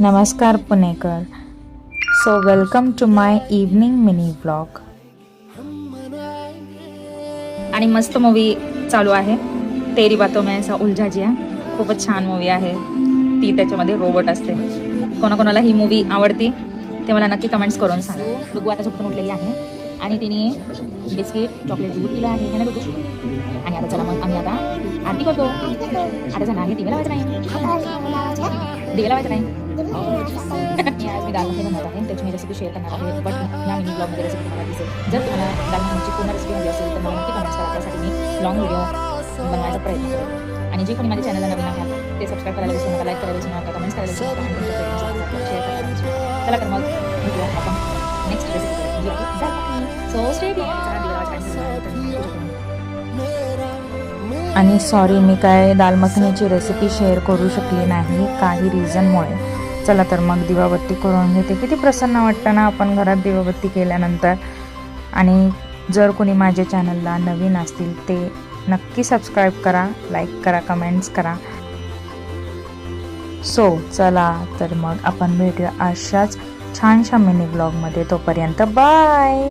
नमस्कार पुणेकर. So welcome to my evening mini vlog. आणि मस्त मूवी चालू आहे, तेरी बातों में ऐसा उलझा जिया. खूपच छान मूवी आहे ती. त्याच्यामध्ये रोबोट असते. कोणाकोणाला ही मूवी आवडती ते मला नक्की कमेंट्स करून सांगा. डुगू आता झोपून उठलेली आहे आणि तिने बिस्किट चॉकलेट दूध दिलं आहे ना डुगू. आणि आता चला मग आम्ही आता आरती करतो. आता झालं आहे दिवे लावायचं नाही, दिवे लावायचं नाही. आज मी दाल मखनी बनवत आहे, त्याची मी रेसिपी शेअर करणार आहे. बट या मिनी ब्लॉगमध्ये रेसिपी तुम्हाला दिसेल. जर तुम्हाला दाल मखनीची पूर्ण रेसिपी हवी असेल तर मला नक्की कमेंट्स करा. त्यासाठी मी लॉंग व्हिडिओ बनवायचा प्रयत्न करेन. आणि जे कोणी माझ्या चॅनलला नवीन आहात ते सबस्क्राईब करायला विसरू नका, लाईक करायला विसरू नका, कमेंट्स करायला विसरू नका, शेअर करायला विसरू नका. चला तर मग भेटूया आपण नेक्स्ट रेसिपी जी आहे dal makhani. So stay tuned. आणि सॉरी मी काय दाल मखनीची रेसिपी शेअर करू शकली नाही काही रिझनमुळे. चला तर मग दिवाबत्ती करून घेते. किती प्रसन्न वाटतं ना आपण घरात दिवाबत्ती केल्यानंतर. आणि जर कोणी माझ्या चॅनलला नवीन असतील ते नक्की सबस्क्राईब करा, लाईक करा, कमेंट्स करा. सो चला तर मग आपण भेटूया अशाच छानशा मिनी ब्लॉगमध्ये. तोपर्यंत बाय.